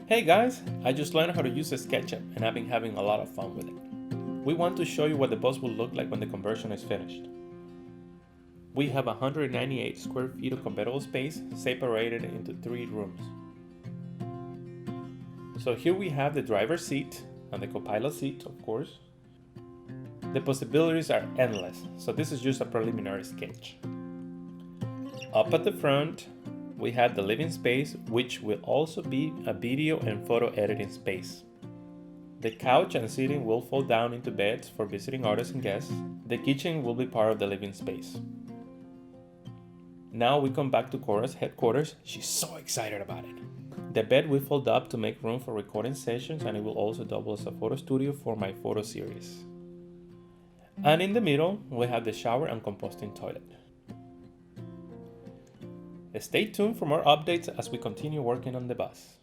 Hey guys, I just learned how to use SketchUp and I've been having a lot of fun with it. We want to show you what the bus will look like when the conversion is finished. We have 198 square feet of compatible space separated into 3 rooms. So here we have the driver's seat and the co-pilot seat, of course. The possibilities are endless, so this is just a preliminary sketch. Up at the front, we have the living space, which will also be a video and photo editing space. The couch and seating will fold down into beds for visiting artists and guests. The kitchen will be part of the living space. Now we come back to Cora's headquarters. She's so excited about it. The bed will fold up to make room for recording sessions, and it will also double as a photo studio for my photo series. And in the middle, we have the shower and composting toilet. Stay tuned for more updates as we continue working on the bus.